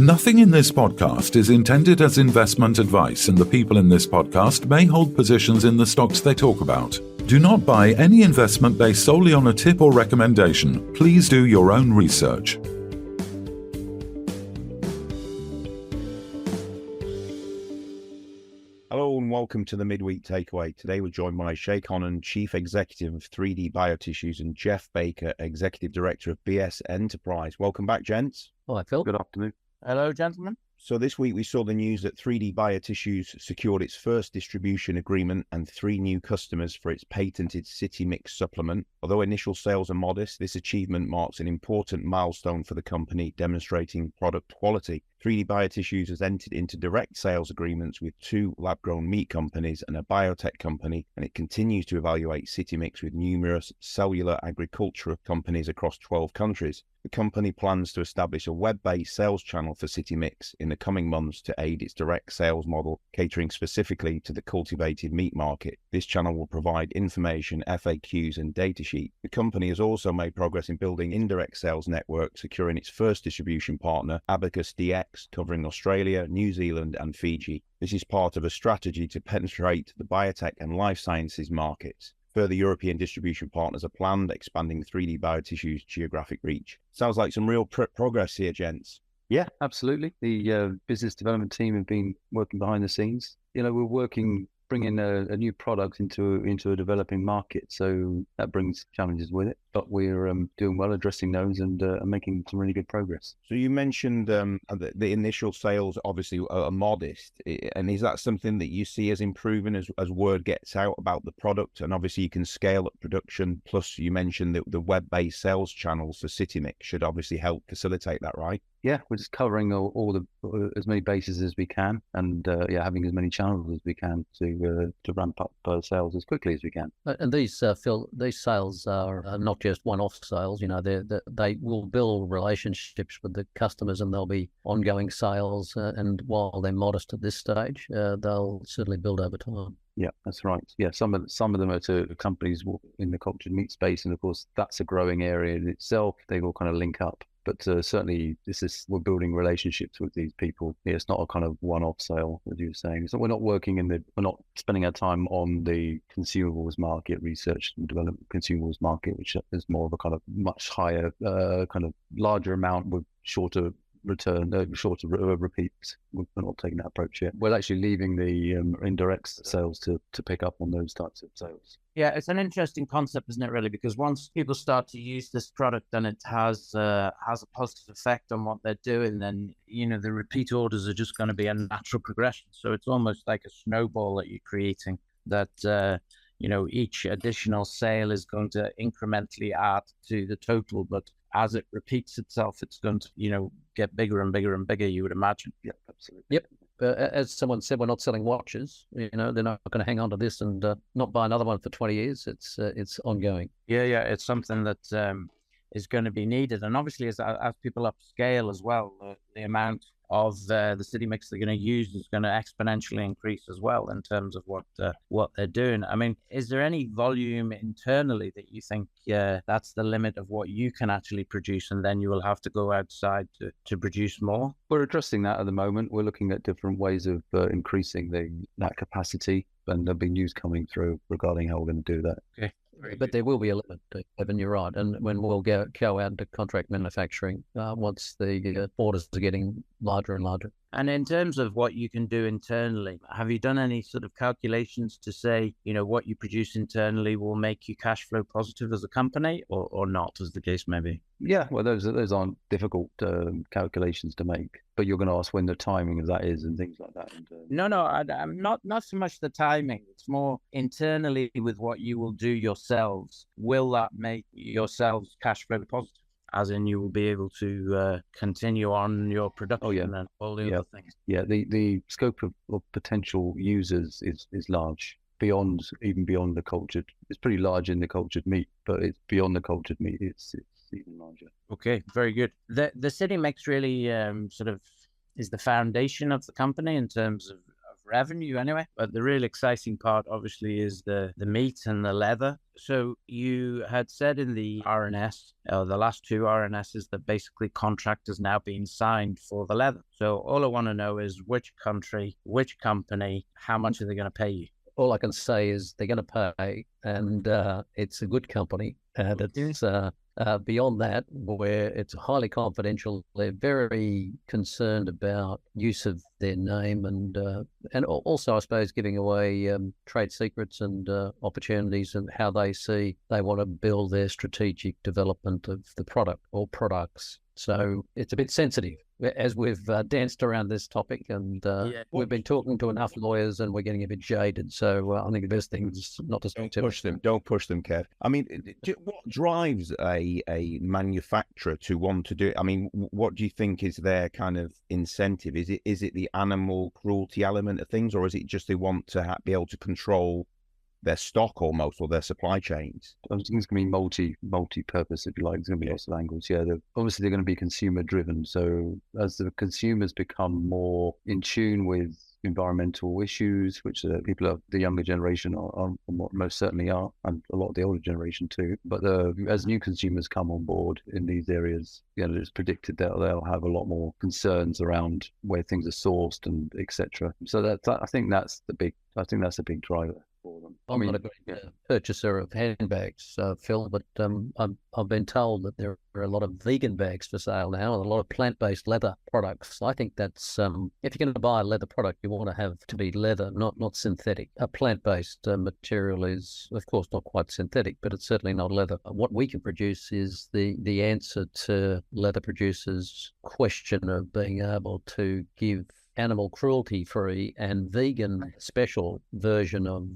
Nothing in this podcast is intended as investment advice, and the people in this podcast may hold positions in the stocks they talk about. Do not buy any investment based solely on a tip or recommendation. Please do your own research. Hello and welcome to the Midweek Takeaway. Today we're joined by Che Connon, Chief Executive of 3D Biotissues, and Geoff Baker, Executive Director of BSF Enterprise. Welcome back, gents. Hi, Phil. Good afternoon. Hello, gentlemen. So this week we saw the news that 3D Biotissues secured its first distribution agreement and 3 new customers for its patented City Mix supplement. Although initial sales are modest, this achievement marks an important milestone for the company, demonstrating product quality. 3D Biotissues has entered into direct sales agreements with 2 lab-grown meat companies and a biotech company, and it continues to evaluate City Mix with numerous cellular agriculture companies across 12 countries. The company plans to establish a web-based sales channel for City Mix in the coming months to aid its direct sales model, catering specifically to the cultivated meat market. This channel will provide information, FAQs and datasheets. The company has also made progress in building indirect sales network, securing its first distribution partner, Abacus DX, covering Australia, New Zealand and Fiji. This is part of a strategy to penetrate the biotech and life sciences markets. Further European distribution partners are planned, expanding 3D Biotissues' geographic reach. Sounds like some real progress here, gents. Yeah, absolutely. The business development team have been working behind the scenes. We're bringing a new product into a developing market, so that brings challenges with it. But we're doing well, addressing those, and making some really good progress. So you mentioned the initial sales obviously are modest, and is that something that you see as improving as word gets out about the product? And obviously you can scale up production. Plus, you mentioned that the web-based sales channels for City Mix should obviously help facilitate that, right? Yeah, we're just covering all the as many bases as we can, and having as many channels as we can to ramp up sales as quickly as we can. And these Phil, these sales are not just one-off sales. They will build relationships with the customers, and there'll be ongoing sales. And while they're modest at this stage, they'll certainly build over time. Yeah, that's right. Yeah, some of them are to companies in the cultured meat space, and of course that's a growing area in itself. They all kind of link up. But certainly, we're building relationships with these people. Yeah, it's not a kind of one-off sale, as you were saying. So we're not spending our time on the consumables market, research and development consumables market, which is more of a kind of much higher, kind of larger amount with shorter repeats. We're not taking that approach yet. We're actually leaving the indirect sales to pick up on those types of sales. Yeah, it's an interesting concept, isn't it, really? Because once people start to use this product and it has a positive effect on what they're doing, then, the repeat orders are just going to be a natural progression. So it's almost like a snowball that you're creating that, each additional sale is going to incrementally add to the total. But as it repeats itself, it's going to, get bigger and bigger and bigger, you would imagine. Yeah, absolutely. Yep. As someone said, we're not selling watches. They're not going to hang on to this and not buy another one for 20 years. It's ongoing. Yeah, it's something that is going to be needed. And obviously, as people upscale as well, the amount of the City Mix they're going to use is going to exponentially increase as well in terms of what they're doing. I mean, is there any volume internally that you think that's the limit of what you can actually produce, and then you will have to go outside to produce more? We're addressing that at the moment. We're looking at different ways of increasing that capacity, and there'll be news coming through regarding how we're going to do that. Okay. But there will be a limit, Evan, you're right. And when we'll go out into contract manufacturing, once the orders are getting larger and larger. And in terms of what you can do internally, have you done any sort of calculations to say, what you produce internally will make you cash flow positive as a company or not, as the case may be? Yeah, well, those aren't difficult calculations to make, but you're going to ask when the timing of that is and things like that. No, I'm not so much the timing. It's more internally with what you will do yourselves. Will that make yourselves cash flow positive? As in, you will be able to continue on your production and all the other things. Yeah, the scope of potential users is large, beyond the cultured. It's pretty large in the cultured meat, but it's beyond the cultured meat. It's even larger. Okay, very good. The City Mix really sort of is the foundation of the company in terms of revenue anyway. But the real exciting part, obviously, is the meat and the leather. So you had said in the RNS, the last two RNSs, that basically contract has now been signed for the leather. So all I want to know is which country, which company, how much are they going to pay you? All I can say is they're going to pay, and it's a good company. And it's beyond that, where it's highly confidential. They're very concerned about use of their name, and also, I suppose, giving away trade secrets and opportunities, and how they want to build their strategic development of the product or products. So it's a bit sensitive, as we've danced around this topic, and we've been talking to enough lawyers, and we're getting a bit jaded. So I think the best thing is not to speak to them. Don't push them, Kev. I mean, what drives a manufacturer to want to do it? I mean, what do you think is their kind of incentive? Is it the animal cruelty element of things, or is it just they want to be able to control their stock almost, or their supply chains? I think it's going to be multi-purpose, if you like. There's going to be lots of angles. Yeah, they're going to be consumer driven. So as the consumers become more in tune with environmental issues, which the younger generation are most certainly are, and a lot of the older generation too. But as new consumers come on board in these areas, it's predicted that they'll have a lot more concerns around where things are sourced and etc. So I think that's a big driver for them. I'm not a great purchaser of handbags, Phil, but I've been told that there are a lot of vegan bags for sale now, and a lot of plant-based leather products. I think that's if you're going to buy a leather product, you want to have to be leather, not synthetic. A plant-based material is, of course, not quite synthetic, but it's certainly not leather. What we can produce is the answer to leather producers' question of being able to give animal cruelty-free and vegan special version of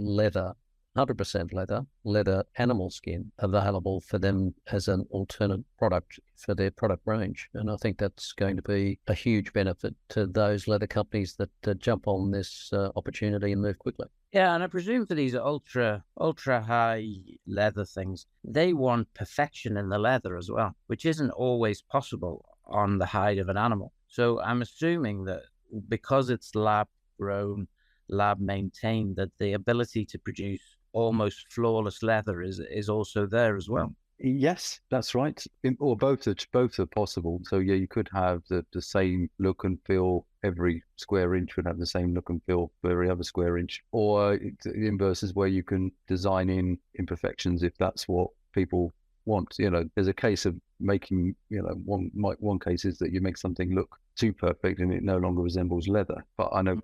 leather, 100% leather animal skin, available for them as an alternate product for their product range. And I think that's going to be a huge benefit to those leather companies that jump on this opportunity and move quickly. Yeah, and I presume for these ultra high leather things, they want perfection in the leather as well, which isn't always possible on the hide of an animal. So I'm assuming that because it's lab grown, lab maintained, that the ability to produce almost flawless leather is also there as well. Yes, that's right. Or both are possible. So yeah, you could have the same look and feel. Every square inch would have the same look and feel for every other square inch. Or the inverse is where you can design in imperfections if that's what people want. There's a case of making, one case is that you make something look too perfect and it no longer resembles leather. But I know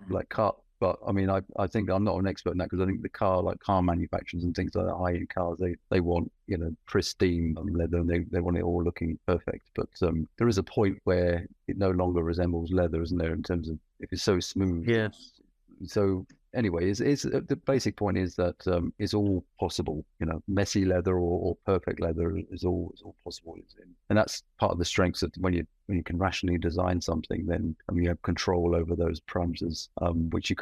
But I mean, I think I'm not an expert in that, because I think the car manufacturers and things like that, high-end cars, they want, pristine leather, and they want it all looking perfect. But there is a point where it no longer resembles leather, isn't there, in terms of if it's so smooth. Yes. So anyway, the basic point is that it's all possible. Messy leather or perfect leather is all possible, and that's part of the strengths of when you can rationally design something. Then you have control over those parameters, which you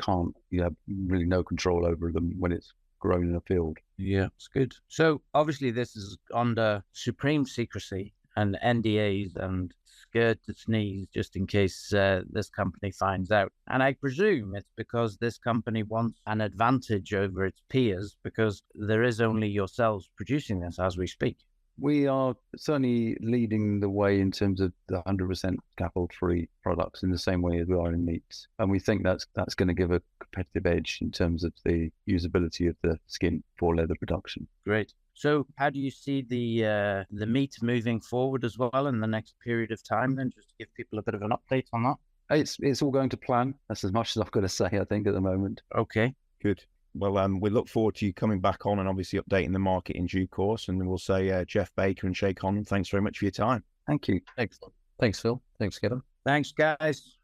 have really no control over them when it's grown in a field. Yeah, it's good. So obviously this is under supreme secrecy and NDAs, and scared to sneeze just in case this company finds out. And I presume it's because this company wants an advantage over its peers, because there is only yourselves producing this as we speak. We are certainly leading the way in terms of the 100% scaffold-free products, in the same way as we are in meats. And we think that's going to give a competitive edge in terms of the usability of the skin for leather production. Great. So how do you see the meat moving forward as well in the next period of time then, just to give people a bit of an update on that? It's all going to plan. That's as much as I've got to say, I think, at the moment. Okay. Good. Well, we look forward to you coming back on and obviously updating the market in due course. And we'll say Geoff Baker and Che Connon, thanks very much for your time. Thank you. Excellent. Thanks, Phil. Thanks, Kevin. Thanks, guys.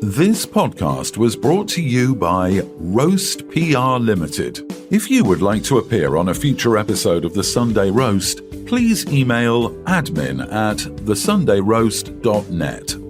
This podcast was brought to you by Roast PR Limited. If you would like to appear on a future episode of The Sunday Roast, please email admin@thesundayroast.net.